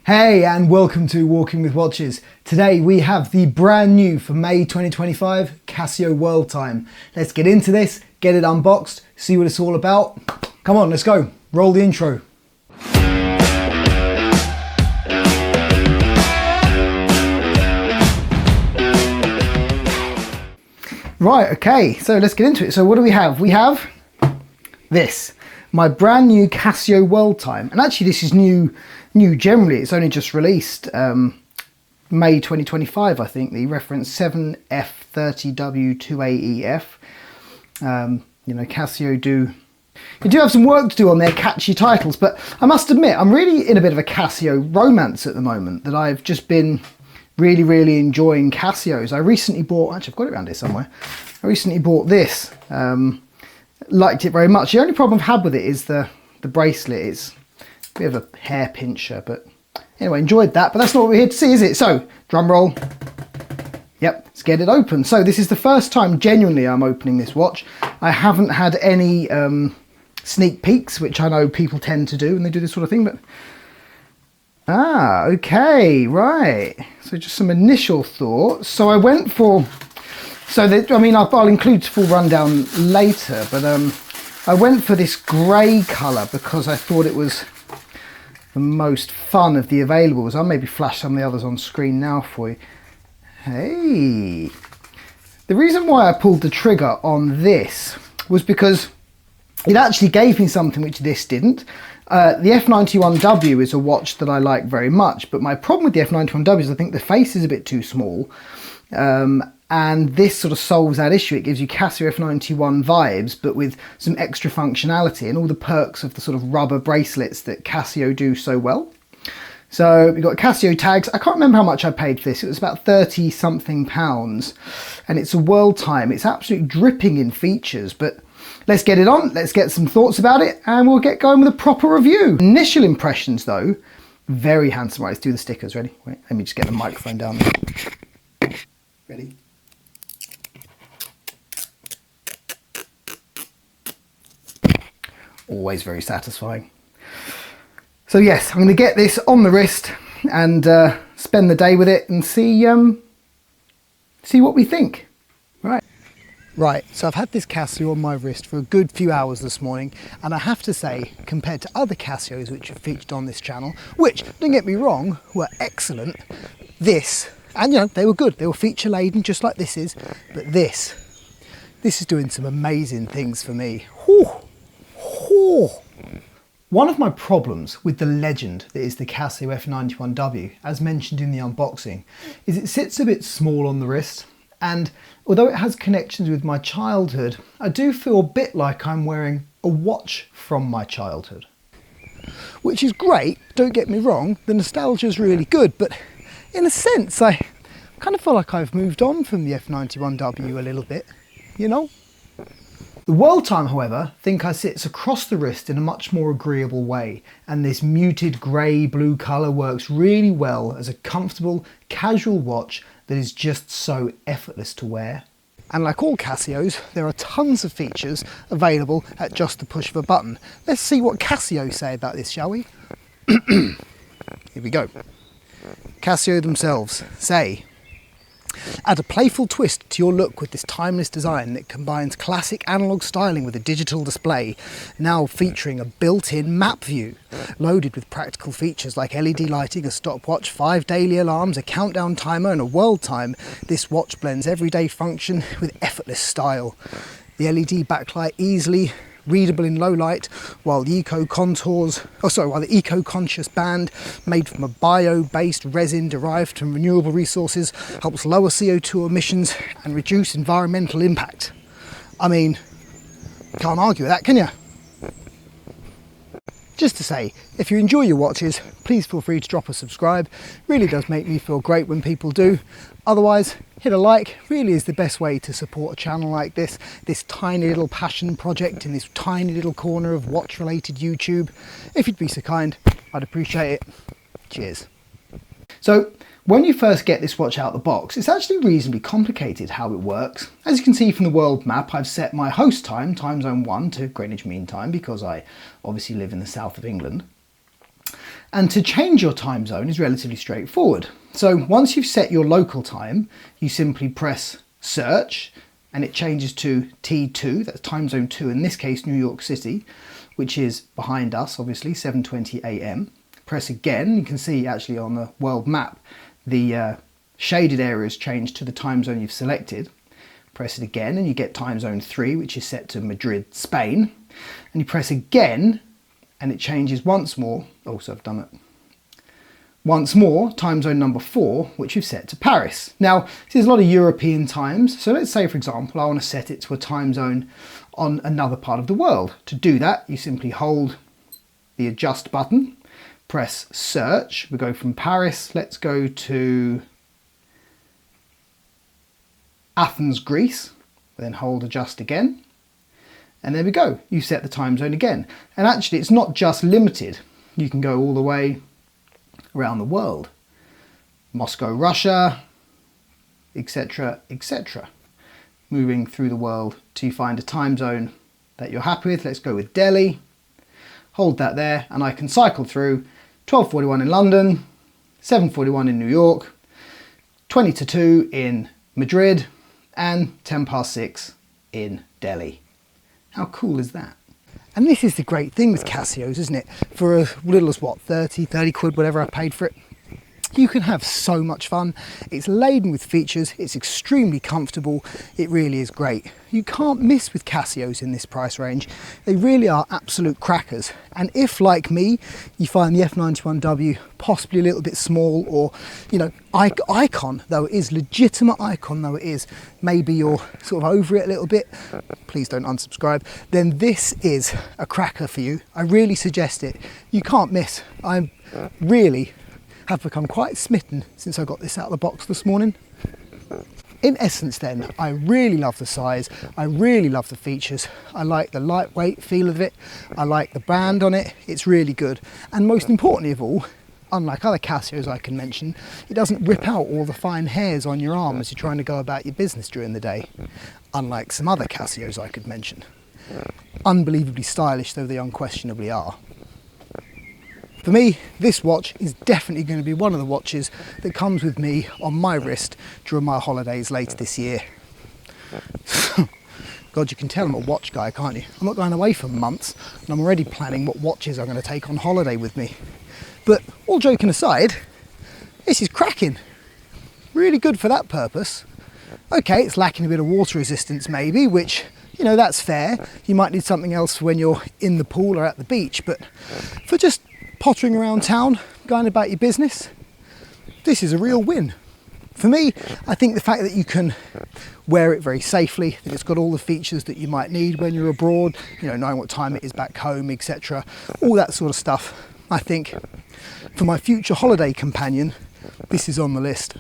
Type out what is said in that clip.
Hey, and welcome to Walking with Watches. Today we have the brand new for May 2025 Casio World time. Let's get into this, get it unboxed, see what it's all about. Come on, let's go. Roll the intro. Right, okay, so let's get into it. So what do we have? We have this, my brand new Casio World time. And actually this is new generally. It's only just released May 2025, I think. The reference 7F30W-2AEF. You know, Casio do have some work to do on their catchy titles, but I must admit I'm really in a bit of a Casio romance at the moment, that I've just been really enjoying Casios. I recently bought, actually I've got it around here somewhere, I recently bought this, liked it very much. The only problem I've had with it is the bracelet. It's a bit of a hair pincher, but anyway, enjoyed that, but that's not what we're here to see, is it? So, drum roll. Yep, let's get it open. So this is the first time genuinely I'm opening this watch. I haven't had any sneak peeks, which I know people tend to do when they do this sort of thing, but okay, right. So just some initial thoughts. So I went for, I'll include full rundown later, but I went for this grey colour because I thought it was the most fun of the availables. I'll maybe flash some of the others on screen now for you. Hey, the reason why I pulled the trigger on this was because it actually gave me something which this didn't. The f91W is a watch that I like very much, but my problem with the f91W is I think the face is a bit too small, and this sort of solves that issue. It gives you Casio F91 vibes, but with some extra functionality and all the perks of the sort of rubber bracelets that Casio do so well. So we've got Casio tags. I can't remember how much I paid for this. It was about 30 something pounds, and it's a world time. It's absolutely dripping in features, but let's get it on, let's get some thoughts about it, and we'll get going with a proper review. Initial impressions though, very handsome. Right, let's do the stickers. Ready? Wait, let me just get the microphone down there. Ready? Always very satisfying. So yes, I'm going to get this on the wrist and spend the day with it and see what we think. Right, so I've had this Casio on my wrist for a good few hours this morning, and I have to say, compared to other Casios which have featured on this channel, which, don't get me wrong, were excellent, this, and you know, they were good, they were feature laden just like this is, but this is doing some amazing things for me. Whew. Whew. One of my problems with the legend that is the Casio F91W, as mentioned in the unboxing, is it sits a bit small on the wrist. And although it has connections with my childhood, I do feel a bit like I'm wearing a watch from my childhood. Which is great, don't get me wrong, the nostalgia is really good, but in a sense I kind of feel like I've moved on from the F91W a little bit, you know? The World time, however, I think sits across the wrist in a much more agreeable way, and this muted grey-blue colour works really well as a comfortable, casual watch that is just so effortless to wear. And like all Casios, there are tons of features available at just the push of a button. Let's see what Casio say about this, shall we? Here we go. Casio themselves say, add a playful twist to your look with this timeless design that combines classic analog styling with a digital display, now featuring a built-in map view. Loaded with practical features like LED lighting, a stopwatch, 5 daily alarms, a countdown timer and a world time, this watch blends everyday function with effortless style. The LED backlight easily readable in low light, while the eco-conscious band, made from a bio-based resin derived from renewable resources, helps lower CO2 emissions and reduce environmental impact. I mean, can't argue with that, can you? Just to say, if you enjoy your watches, please feel free to drop a subscribe. Really does make me feel great when people do. Otherwise, hit a like. Really is the best way to support a channel like this tiny little passion project in this tiny little corner of watch-related YouTube. If you'd be so kind, I'd appreciate it. Cheers. So, when you first get this watch out of the box, it's actually reasonably complicated how it works. As you can see from the world map, I've set my host time, time zone 1, to Greenwich Mean Time, because I obviously live in the south of England. And to change your time zone is relatively straightforward. So once you've set your local time, you simply press search and it changes to T2, that's time zone 2, in this case New York City, which is behind us obviously, 7:20 AM. Press again, you can see actually on the world map the shaded areas change to the time zone you've selected. Press it again and you get time zone 3, which is set to Madrid, Spain. And you press again and it changes once more. Also, I've done it. Once more, time zone number 4, which you've set to Paris. Now, this is a lot of European times. So let's say, for example, I want to set it to a time zone on another part of the world. To do that, you simply hold the adjust button, press search. We go from Paris. Let's go to Athens, Greece. Then hold adjust again. And there we go. You set the time zone again. And actually, it's not just limited. You can go all the way around the world. Moscow, Russia, etc., etc. Moving through the world till you find a time zone that you're happy with. Let's go with Delhi. Hold that there and I can cycle through 12:41 in London, 7:41 in New York, 20 to 2 in Madrid, and 10 past 6 in Delhi. How cool is that? And this is the great thing with Casios, isn't it? For as little as what, 30 quid, whatever I paid for it, you can have so much fun. It's laden with features, it's extremely comfortable, it really is great. You can't miss with Casios in this price range. They really are absolute crackers. And if, like me, you find the f91W possibly a little bit small, or, you know, icon though it is, legitimate icon though it is, maybe you're sort of over it a little bit, please don't unsubscribe, then this is a cracker for you. I really suggest it. You can't miss. I really have become quite smitten since I got this out of the box this morning. In essence then, I really love the size, I really love the features, I like the lightweight feel of it, I like the band on it, it's really good. And most importantly of all, unlike other Casios I can mention, it doesn't rip out all the fine hairs on your arm as you're trying to go about your business during the day, unlike some other Casios I could mention. Unbelievably stylish though they unquestionably are. For me, this watch is definitely going to be one of the watches that comes with me on my wrist during my holidays later this year. God, you can tell I'm a watch guy, can't you? I'm not going away for months and I'm already planning what watches I'm going to take on holiday with me. But all joking aside, this is cracking. Really good for that purpose. Okay, it's lacking a bit of water resistance maybe, which, you know, that's fair. You might need something else for when you're in the pool or at the beach, but for just pottering around town, going about your business, this is a real win. For me, I think the fact that you can wear it very safely, that it's got all the features that you might need when you're abroad, you know, knowing what time it is back home, etc., all that sort of stuff, I think for my future holiday companion, this is on the list.